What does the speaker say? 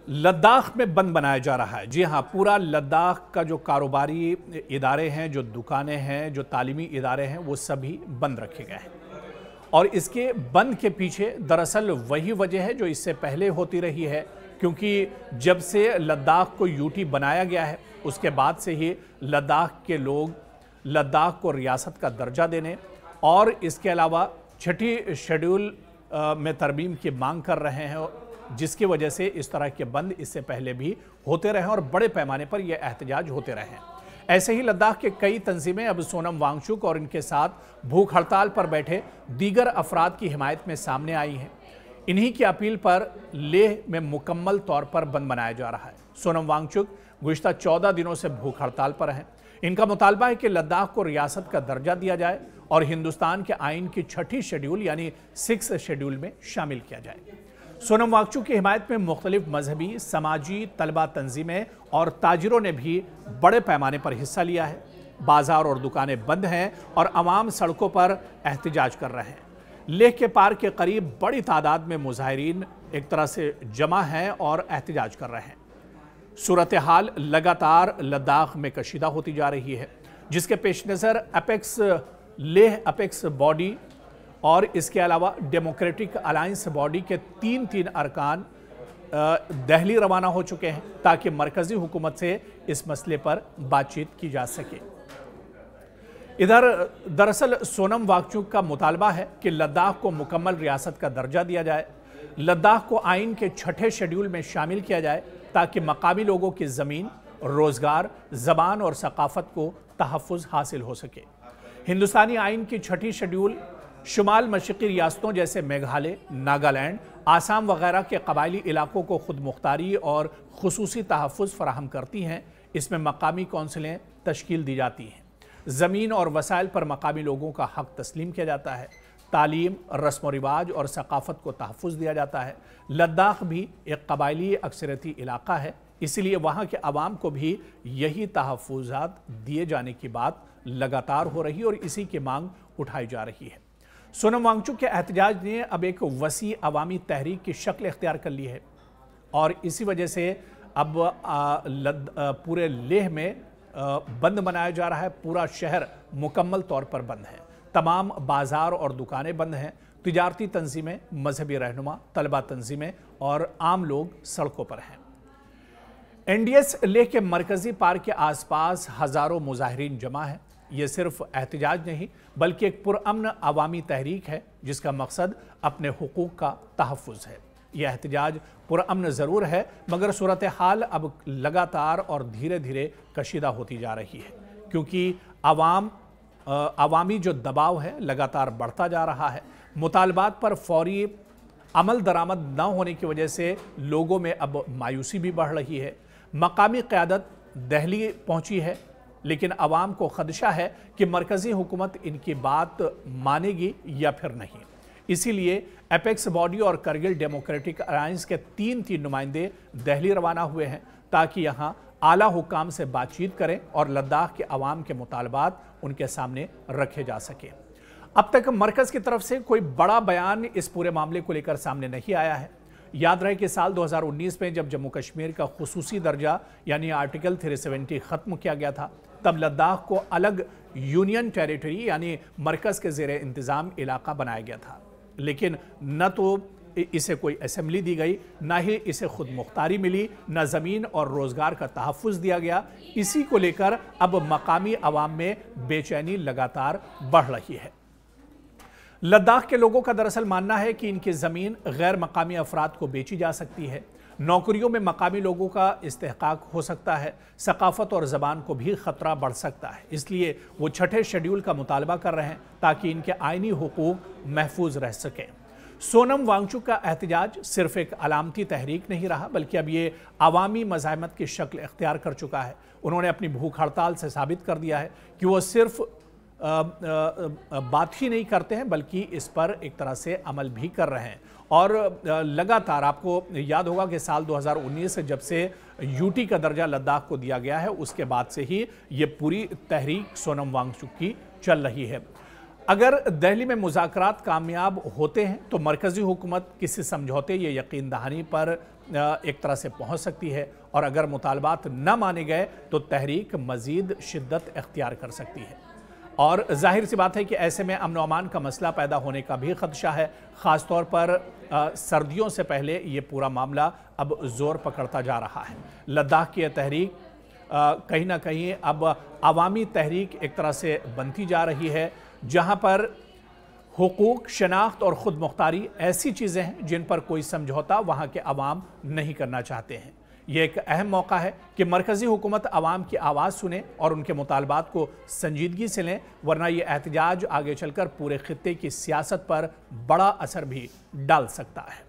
लद्दाख में बंद बनाया जा रहा है। जी हाँ, पूरा लद्दाख का जो कारोबारी इदारे हैं, जो दुकानें हैं, जो तालीमी इदारे हैं, वो सभी बंद रखे गए हैं। और इसके बंद के पीछे दरअसल वही वजह है जो इससे पहले होती रही है, क्योंकि जब से लद्दाख को यूटी बनाया गया है उसके बाद से ही लद्दाख के लोग लद्दाख को रियासत का दर्जा देने और इसके अलावा छठी शेड्यूल में तरमीम की मांग कर रहे हैं, जिसकी वजह से इस तरह के बंद इससे पहले भी होते रहे और बड़े पैमाने पर यह एहतजाज होते रहे हैं। ऐसे ही लद्दाख के कई तंजीमें अब सोनम वांगचुक और इनके साथ भूख हड़ताल पर बैठे दीगर अफराद की हिमायत में सामने आई हैं। इन्हीं की अपील पर लेह में मुकम्मल तौर पर बंद बनाया जा रहा है। सोनम वांगचुक गुज़िश्ता 14 दिनों से भूख हड़ताल पर हैं। इनका मुतालबा है कि लद्दाख को रियासत का दर्जा दिया जाए और हिंदुस्तान के आइन की छठी शेड्यूल यानी 6th शेड्यूल में शामिल किया जाए। सोनम वांगचुक की हिमायत में मुख्तलिफ मजहबी, समाजी, तलबा तंजीमें और ताजिरों ने भी बड़े पैमाने पर हिस्सा लिया है। बाजार और दुकानें बंद हैं और अवाम सड़कों पर एहतजाज कर रहे हैं। लेह के पार के करीब बड़ी तादाद में मुजाहिरीन एक तरह से जमा हैं और एहतजाज कर रहे हैं। सूरत हाल लगातार लद्दाख में कशीदा होती जा रही है, जिसके पेश नज़र लेह अपेक्स बॉडी और इसके अलावा डेमोक्रेटिक अलायंस बॉडी के तीन अरकान दिल्ली रवाना हो चुके हैं ताकि मरकजी हुकूमत से इस मसले पर बातचीत की जा सके। इधर दरअसल सोनम वांगचुक का मुतालबा है कि लद्दाख को मुकम्मल रियासत का दर्जा दिया जाए, लद्दाख को आइन के छठे शेड्यूल में शामिल किया जाए ताकि मकामी लोगों की ज़मीन, रोज़गार, ज़बान और सकाफ़त को तहफ़्फ़ुज़ हासिल हो सके। हिंदुस्तानी आइन की छठी शेड्यूल शुमाल मशरक़ी रियासतों जैसे मेघालय, नागालैंड, आसाम वगैरह के कबायली इलाकों को खुद मुख्तारी और खुसूसी तहफ़्फ़ुज़ फराहम करती हैं। इसमें मकामी कौंसिलें तश्कील दी जाती हैं। ज़मीन और वसाइल पर मकामी लोगों का हक़ तस्लीम किया जाता है। तालीम, रस्म व रिवाज और सकाफ़त को तहफ़्फ़ुज़ दिया जाता है। लद्दाख भी एक कबायली अक्सरती इलाका है, इसीलिए वहाँ के अवाम को भी यही तहफ़्फ़ुज़ात दिए जाने की बात लगातार हो रही और इसी की मांग उठाई जा रही है। सोनम वांगचुक के एहतजाज ने अब एक वसी अवामी तहरीक की शक्ल इख्तियार कर ली है और इसी वजह से अब पूरे लेह में बंद बनाया जा रहा है। पूरा शहर मुकम्मल तौर पर बंद है। तमाम बाजार और दुकानें बंद हैं। तिजारती तंजीमें, मजहबी रहनुमा, तलबा तंजीमें और आम लोग सड़कों पर हैं। NDS लेह के मरकजी पार्क के आसपास हज़ारों मुजाहिरीन जमा हैं। ये सिर्फ एहतजाज नहीं बल्कि एक पुरअमन अवामी तहरीक है जिसका मकसद अपने हुकूक का तहफ़्फ़ुज़ है। यह एहतजाज पुरअमन ज़रूर है मगर सूरत हाल अब लगातार और धीरे धीरे कशीदा होती जा रही है, क्योंकि अवामी जो दबाव है लगातार बढ़ता जा रहा है। मुतालबात पर फौरी अमल दरामद न होने की वजह से लोगों में अब मायूसी भी बढ़ रही है। मकामी क़यादत दिल्ली पहुंची है लेकिन अवाम को खदशा है कि मरकज़ी हुकूमत इनकी बात मानेगी या फिर नहीं। इसीलिए अपेक्स बॉडी और करगिल डेमोक्रेटिक अलायंस के तीन नुमाइंदे दिल्ली रवाना हुए हैं ताकि यहाँ आला हुकाम से बातचीत करें और लद्दाख के अवाम के मुतालबात उनके सामने रखे जा सके। अब तक मरकज़ की तरफ से कोई बड़ा बयान इस पूरे मामले को लेकर सामने नहीं आया है। याद रहे कि साल 2019 में जब जम्मू कश्मीर का खुसूसी दर्जा यानी आर्टिकल 370 ख़त्म किया गया था, तब लद्दाख को अलग यूनियन टेरिटरी यानी मरकज़ के ज़ेरे इंतज़ाम इलाका बनाया गया था, लेकिन न तो इसे कोई असेंबली दी गई, ना ही इसे खुद मुख्तारी मिली, न ज़मीन और रोज़गार का तहफ़्फ़ुज़ दिया गया। इसी को लेकर अब मकामी अवाम में बेचैनी लगातार बढ़ रही है। लद्दाख के लोगों का दरअसल मानना है कि इनकी ज़मीन गैर मकामी अफराद को बेची जा सकती है। नौकरियों में मकामी लोगों का इस्तेहकाक हो सकता है। सकाफ़त और ज़बान को भी ख़तरा बढ़ सकता है। इसलिए वो छठे शेड्यूल का मुतालबा कर रहे हैं ताकि इनके आइनी हुकूक महफूज रह सकें। सोनम वांगचुक का एहतजाज सिर्फ एक अलामती तहरीक नहीं रहा बल्कि अब ये अवामी मज़ाहमत की शक्ल इख्तियार कर चुका है। उन्होंने अपनी भूख हड़ताल से साबित कर दिया है कि वो सिर्फ बात ही नहीं करते हैं बल्कि इस पर एक तरह से अमल भी कर रहे हैं। और लगातार आपको याद होगा कि साल 2019 से जब से यूटी का दर्जा लद्दाख को दिया गया है उसके बाद से ही ये पूरी तहरीक सोनम वांगचुक की चल रही है। अगर दिल्ली में मुज़ाकरात कामयाब होते हैं तो मरकज़ी हुकूमत किसी समझौते या यकीन दहानी पर एक तरह से पहुंच सकती है और अगर मुतालबात न माने गए तो तहरीक मज़ीद शिद्दत इख्तियार कर सकती है। और जाहिर सी बात है कि ऐसे में अमन व अमान का मसला पैदा होने का भी खदशा है। ख़ास तौर पर सर्दियों से पहले ये पूरा मामला अब ज़ोर पकड़ता जा रहा है। लद्दाख की यह तहरीक कहीं ना कहीं अब अवामी तहरीक एक तरह से बनती जा रही है, जहाँ पर हुकूक, शनाख्त और ख़ुद मुख्तारी ऐसी चीज़ें हैं जिन पर कोई समझौता वहाँ के अवाम नहीं करना चाहते हैं। ये एक अहम मौका है कि मरकज़ी हुकूमत अवाम की आवाज़ सुने और उनके मुतालबात को संजीदगी से लें, वरना ये एहतजाज आगे चलकर पूरे खित्ते की सियासत पर बड़ा असर भी डाल सकता है।